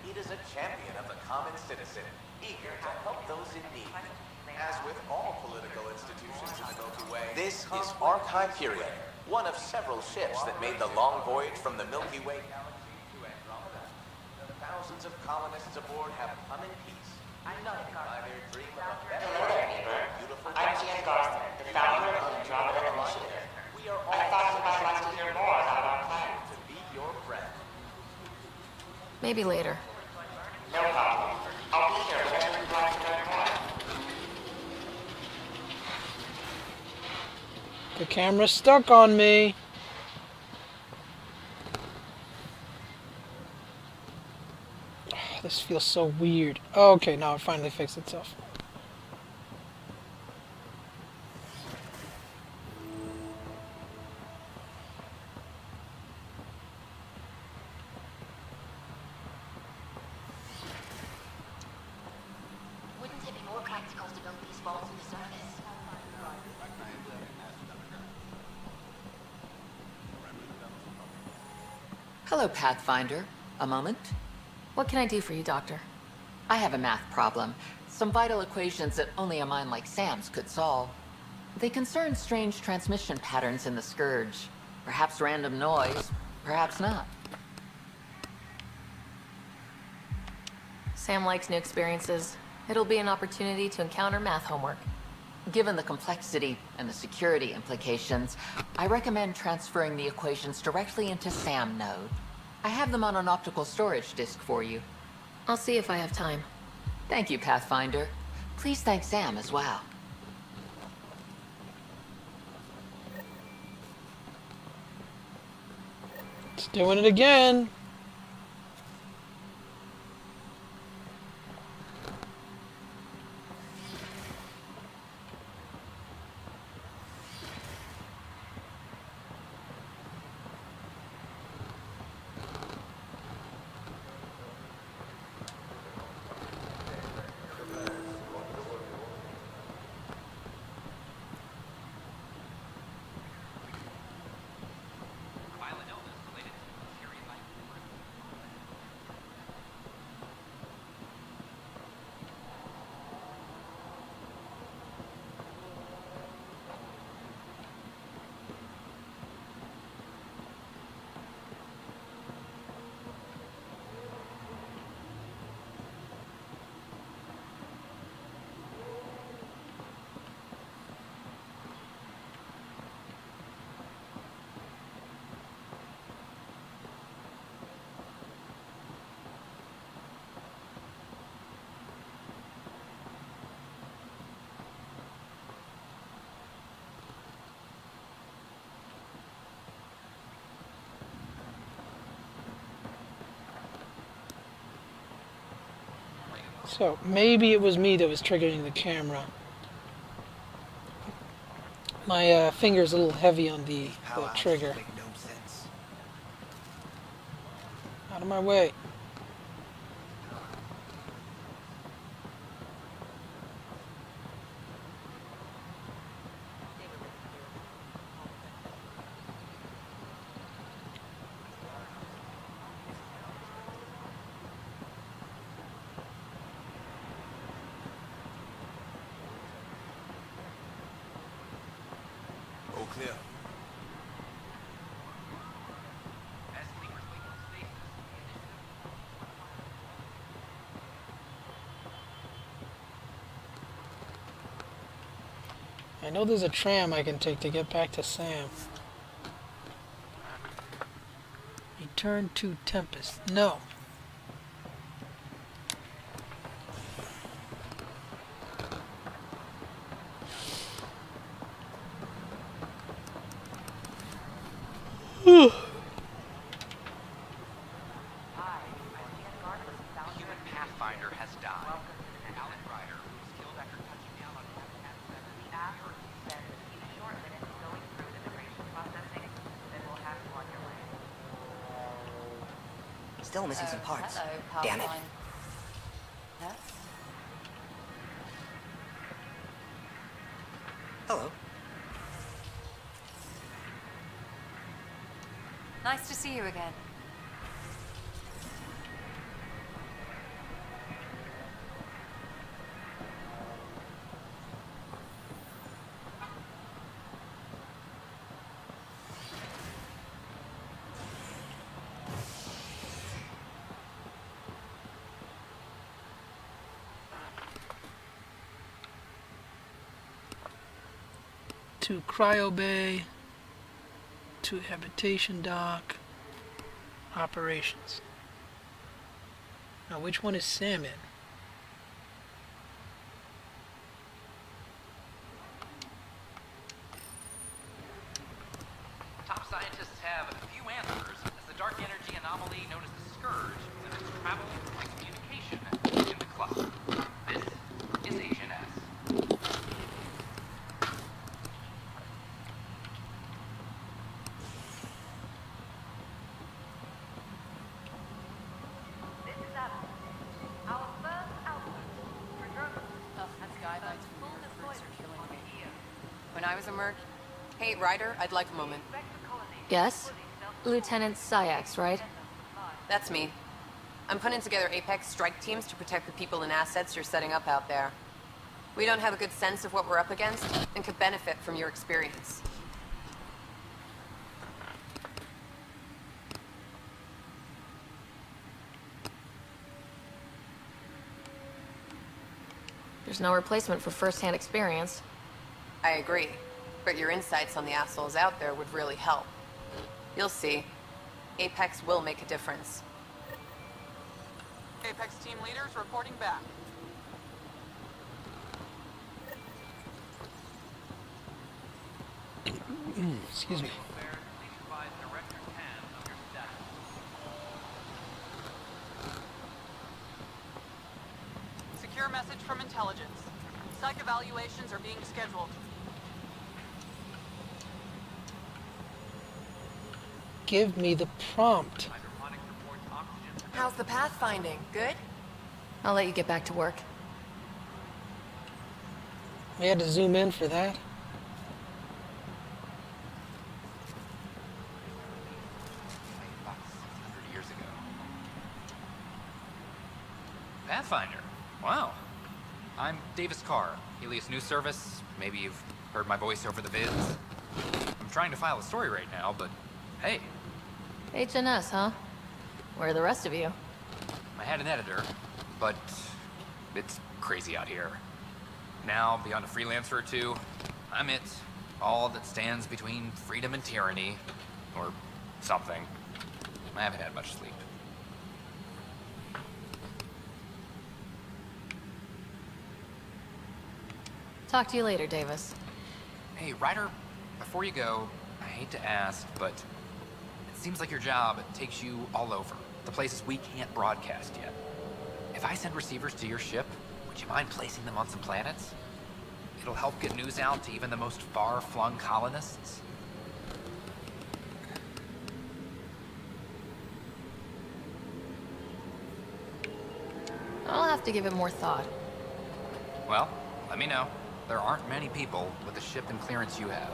It is a champion of the common citizen, eager to help those in need. As with all political institutions in the Milky Way, this is Archive Hyperion, one of several ships that made the long voyage from the Milky Way galaxy to Andromeda. The thousands of colonists aboard have come in peace, united by their dream of a better Hello there, neighbor. I'm T.S. Garson, the founder of the Andromeda Initiative. I thought you might like to hear more about our plan. to be your friend. Maybe later. No problem. I'll be here whenever you'd like to learn more. The camera's stuck on me. This feels so weird. Okay, now it finally fixed itself. Wouldn't it be more practical to build these vaults in the surface? Hello, Pathfinder. A moment? What can I do for you, Doctor? I have a math problem. Some vital equations that only a mind like Sam's could solve. They concern strange transmission patterns in the Scourge. Perhaps random noise, perhaps not. Sam likes new experiences. It'll be an opportunity to encounter math homework. Given the complexity and the security implications, I recommend transferring the equations directly into SAM node. I have them on an optical storage disk for you. I'll see if I have time. Thank you, Pathfinder. Please thank Sam as well. It's doing it again. So maybe it was me that was triggering the camera. My finger's a little heavy on the trigger. Make no sense. Out of my way. All clear. I know there's a tram I can take to get back to Sam. Return to Tempest. No. Human Pathfinder has died. Alan Ryder, who was killed after touching down on Still missing some parts. Hello, Damn it. Pathfinder. Yes? Hello. Nice to see you again. To Cryo Bay. To Habitation Dock. Operations. Now, which one is Sam in? Top scientists have a few answers as the dark energy anomaly known as the Scourge exhibits travel and communication in the cloud. This is Asian S. When I was a merc... Hey, Ryder, I'd like a moment. Yes? Lieutenant Syax, right? That's me. I'm putting together Apex strike teams to protect the people and assets you're setting up out there. We don't have a good sense of what we're up against, and could benefit from your experience. There's no replacement for first-hand experience. I agree, but your insights on the assholes out there would really help. You'll see. Apex will make a difference. Apex team leaders reporting back. Excuse me. Secure message from intelligence. Psych evaluations are being scheduled. Give me the prompt. How's the pathfinding? Good? I'll let you get back to work. We had to zoom in for that. Years ago. Pathfinder. Wow. I'm Davis Carr, alias News Service. Maybe you've heard my voice over the vids. I'm trying to file a story right now, but hey. HNS, huh? Where are the rest of you? I had an editor, but it's crazy out here. Now, beyond a freelancer or two, I'm it. All that stands between freedom and tyranny. Or something. I haven't had much sleep. Talk to you later, Davis. Hey, Ryder, before you go, I hate to ask, but it seems like your job takes you all over. The places we can't broadcast yet. If I send receivers to your ship, would you mind placing them on some planets? It'll help get news out to even the most far-flung colonists. I'll have to give it more thought. Well, let me know. There aren't many people with the ship and clearance you have.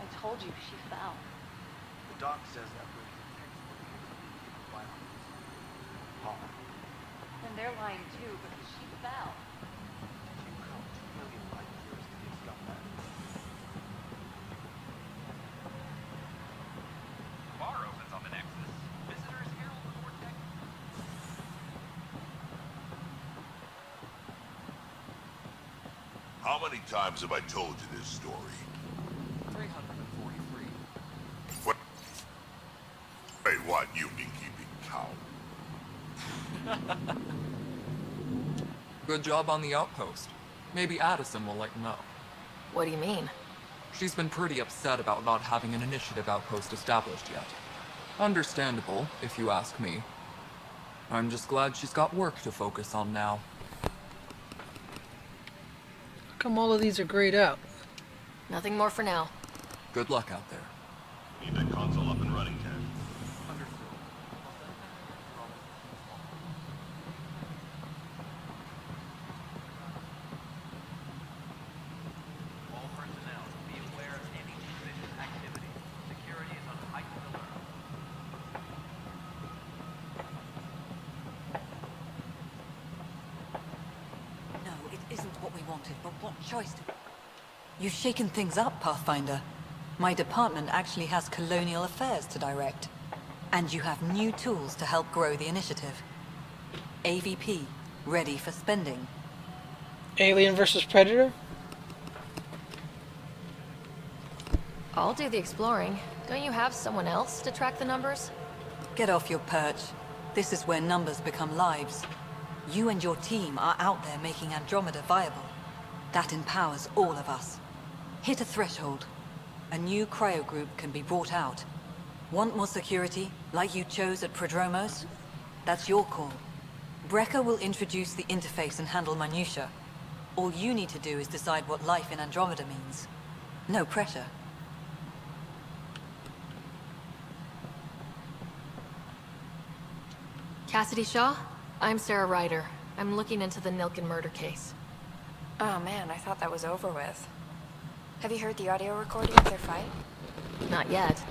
I told you she fell. The doc says that bridge is violence. Harm. And they're lying too because she fell. Did you count 2 million light years to get stuff back? Bar opens on the Nexus. Visitors herald the vortex. How many times have I told you this story? 343. What? Hey, what? You've been keeping count. Good job on the outpost. Maybe Addison will let you know. What do you mean? She's been pretty upset about not having an initiative outpost established yet. Understandable, if you ask me. I'm just glad she's got work to focus on now. How come all of these are grayed out? Nothing more for now. Good luck out there. Need that console up and running, Ted. All personnel, be aware of any suspicious activity. Security is on heightened alert. No, it isn't what we wanted, but what choice do we... You've shaken things up, Pathfinder. My department actually has colonial affairs to direct. And you have new tools to help grow the initiative. AVP, ready for spending. Alien versus Predator? I'll do the exploring. Don't you have someone else to track the numbers? Get off your perch. This is where numbers become lives. You and your team are out there making Andromeda viable. That empowers all of us. Hit a threshold. A new cryo group can be brought out. Want more security, like you chose at Prodromos? That's your call. Brecker will introduce the interface and handle minutia. All you need to do is decide what life in Andromeda means. No pressure. Cassidy Shaw? I'm Sarah Ryder. I'm looking into the Nilken murder case. Oh man, I thought that was over with. Have you heard the audio recording of their fight? Not yet.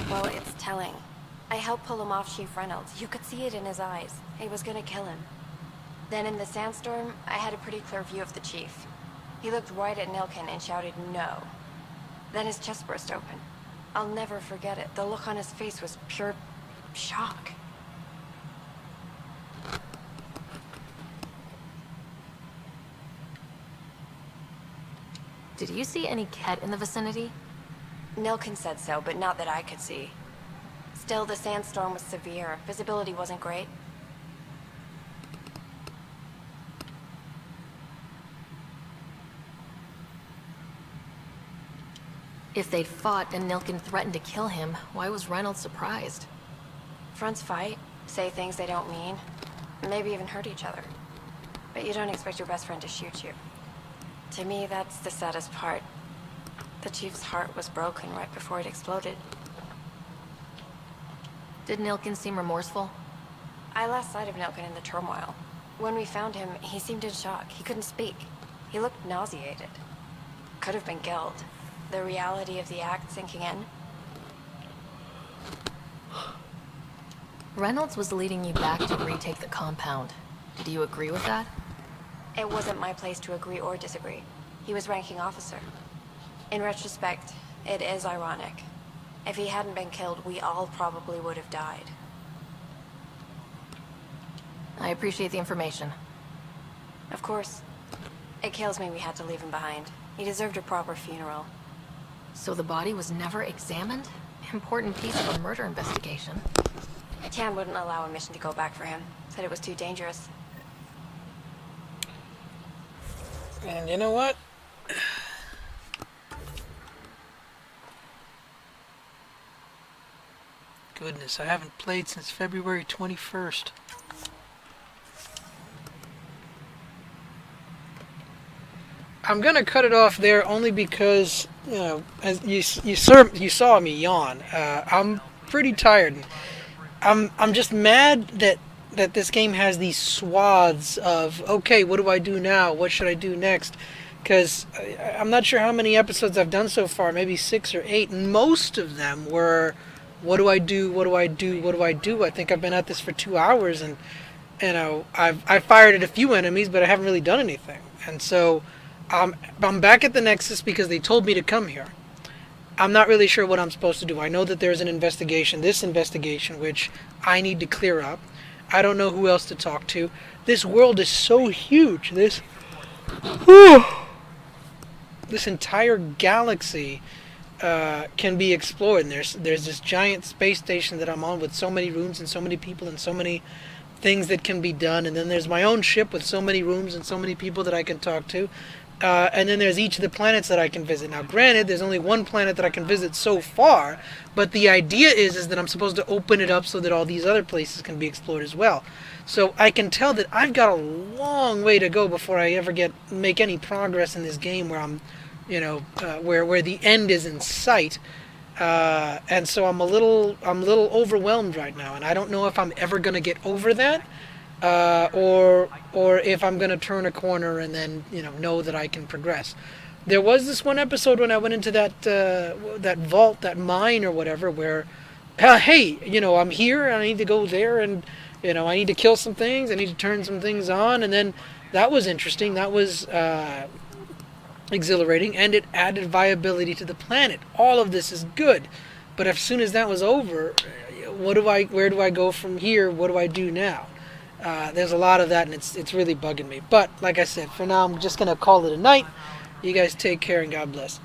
Well, it's telling. I helped pull him off Chief Reynolds. You could see it in his eyes. He was gonna kill him. Then in the sandstorm, I had a pretty clear view of the Chief. He looked right at Nilken and shouted no. Then his chest burst open. I'll never forget it. The look on his face was pure shock. Did you see any Ket in the vicinity? Nilken said so, but not that I could see. Still, the sandstorm was severe. Visibility wasn't great. If they'd fought and Nilken threatened to kill him, why was Reynolds surprised? Fronts fight, say things they don't mean, maybe even hurt each other. But you don't expect your best friend to shoot you. To me, that's the saddest part. The Chief's heart was broken right before it exploded. Did Nilken seem remorseful? I lost sight of Nilken in the turmoil. When we found him, he seemed in shock. He couldn't speak. He looked nauseated. Could have been guilt. The reality of the act sinking in. Reynolds was leading you back to retake the compound. Did you agree with that? It wasn't my place to agree or disagree. He was ranking officer. In retrospect, it is ironic. If he hadn't been killed, we all probably would have died. I appreciate the information. Of course. It kills me we had to leave him behind. He deserved a proper funeral. So the body was never examined? Important piece of a murder investigation. Tian wouldn't allow a mission to go back for him. Said it was too dangerous. And you know what? Goodness, I haven't played since February 21st. I'm gonna cut it off there only because, you know, as you saw me yawn. I'm pretty tired. I'm just mad that this game has these swaths of, okay, what do I do now? What should I do next? Because I'm not sure how many episodes I've done so far, maybe 6 or 8, and most of them were, what do I do? What do I do? What do I do? I think I've been at this for 2 hours, and you know, I've fired at a few enemies, but I haven't really done anything. And so I'm back at the Nexus because they told me to come here. I'm not really sure what I'm supposed to do. I know that there's an investigation, this investigation, which I need to clear up. I don't know who else to talk to. This world is so huge. This entire galaxy can be explored. And there's this giant space station that I'm on with so many rooms and so many people and so many things that can be done. And then there's my own ship with so many rooms and so many people that I can talk to. And then there's each of the planets that I can visit. Now, granted, there's only one planet that I can visit so far, but the idea is that I'm supposed to open it up so that all these other places can be explored as well. So I can tell that I've got a long way to go before I ever make any progress in this game where I'm, you know, where the end is in sight. And so I'm a little overwhelmed right now, and I don't know if I'm ever going to get over that. Or if I'm gonna turn a corner and then know that I can progress. There was this one episode when I went into that vault, that mine or whatever, where hey, I'm here and I need to go there, and I need to kill some things, I need to turn some things on, and then that was interesting. That was exhilarating, and it added viability to the planet. All of this is good, but as soon as that was over, where do I go from here? What do I do now? There's a lot of that, and it's really bugging me. But like I said, for now, I'm just going to call it a night. You guys take care, and God bless.